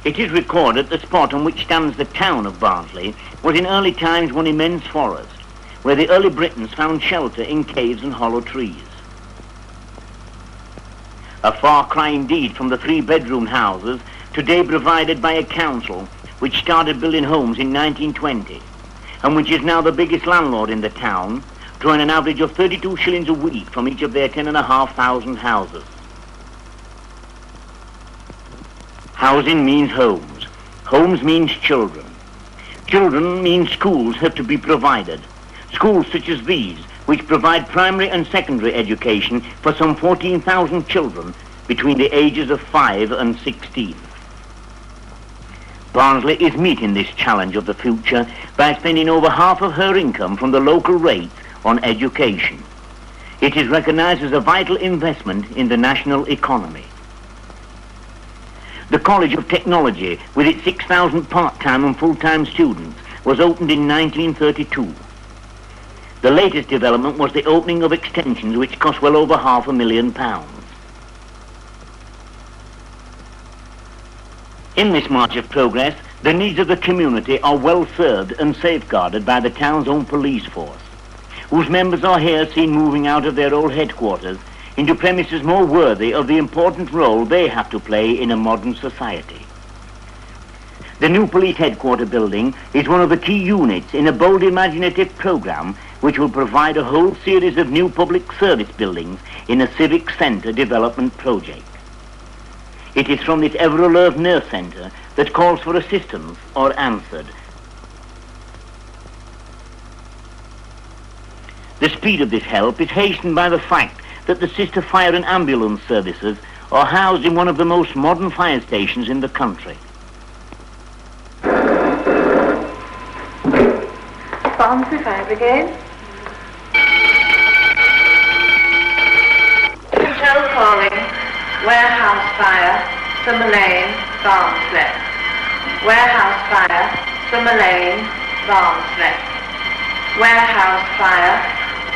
It is recorded the spot on which stands the town of Barnsley was in early times one immense forest, where the early Britons found shelter in caves and hollow trees. A far cry indeed from the 3-bedroom houses today provided by a council which started building homes in 1920 and which is now the biggest landlord in the town, drawing an average of 32 shillings a week from each of their 10,500 houses. Housing means homes. Homes means children. Children means schools have to be provided. Schools such as these, which provide primary and secondary education for some 14,000 children between the ages of 5 and 16. Barnsley is meeting this challenge of the future by spending over half of her income from the local rates on education. It is recognized as a vital investment in the national economy. The College of Technology, with its 6,000 part-time and full-time students, was opened in 1932. The latest development was the opening of extensions which cost well over £500,000. In this march of progress, the needs of the community are well served and safeguarded by the town's own police force, whose members are here seen moving out of their old headquarters into premises more worthy of the important role they have to play in a modern society. The new police headquarter building is one of the key units in a bold imaginative programme which will provide a whole series of new public service buildings in a civic centre development project. It is from this ever-alert nerve centre that calls for assistance are answered. The speed of this help is hastened by the fact that the sister fire and ambulance services are housed in one of the most modern fire stations in the country. Barnsley Fire Brigade. Control calling. Warehouse fire, Summer Lane, Barnsley. Warehouse fire, Summer Lane, Barnsley. Warehouse fire,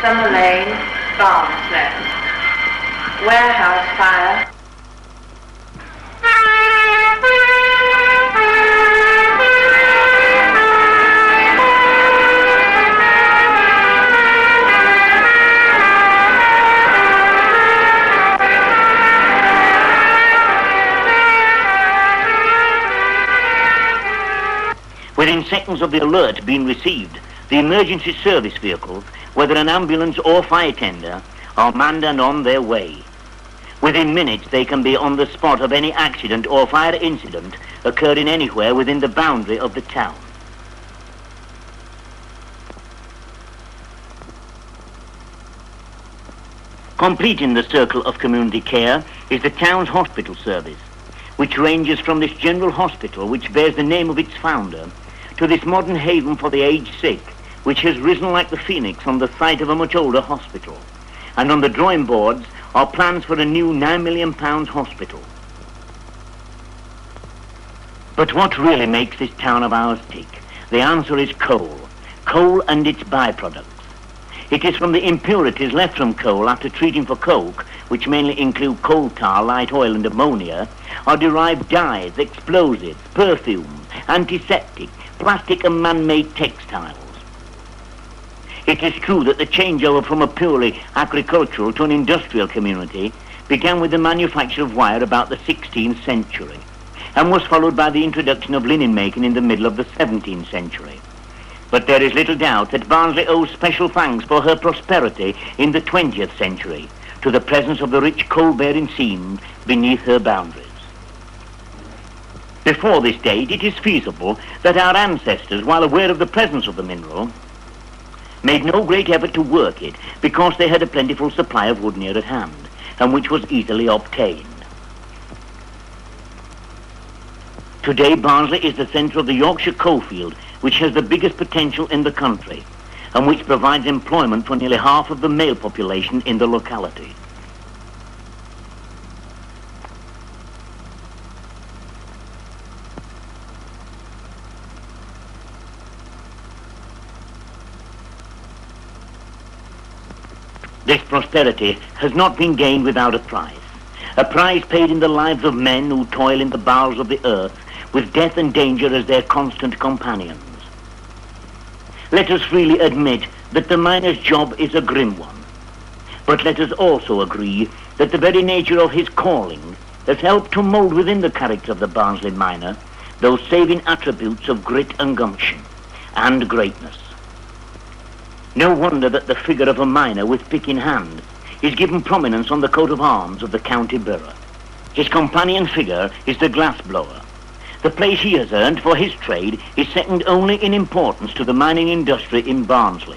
Summer Lane, Barnsley. Warehouse fire. Within seconds of the alert being received, the emergency service vehicles, whether an ambulance or fire tender, are manned and on their way. Within minutes they can be on the spot of any accident or fire incident occurring anywhere within the boundary of the town. Completing the circle of community care is the town's hospital service, which ranges from this general hospital which bears the name of its founder to this modern haven for the aged sick, which has risen like the phoenix on the site of a much older hospital. And on the drawing boards are plans for a new £9 million hospital. But what really makes this town of ours tick? The answer is coal. Coal and its byproducts. It is from the impurities left from coal after treating for coke, which mainly include coal tar, light oil and ammonia, are derived dyes, explosives, perfumes, antiseptic, plastic and man-made textiles. It is true that the changeover from a purely agricultural to an industrial community began with the manufacture of wire about the 16th century and was followed by the introduction of linen making in the middle of the 17th century. But there is little doubt that Barnsley owes special thanks for her prosperity in the 20th century to the presence of the rich coal-bearing seams beneath her boundaries. Before this date, it is feasible that our ancestors, while aware of the presence of the mineral, made no great effort to work it because they had a plentiful supply of wood near at hand, and which was easily obtained. Today, Barnsley is the centre of the Yorkshire coalfield, which has the biggest potential in the country, and which provides employment for nearly half of the male population in the locality. This prosperity has not been gained without a price paid in the lives of men who toil in the bowels of the earth with death and danger as their constant companions. Let us freely admit that the miner's job is a grim one, but let us also agree that the very nature of his calling has helped to mould within the character of the Barnsley miner those saving attributes of grit and gumption and greatness. No wonder that the figure of a miner with pick in hand is given prominence on the coat of arms of the county borough. His companion figure is the glass blower. The place he has earned for his trade is second only in importance to the mining industry in Barnsley.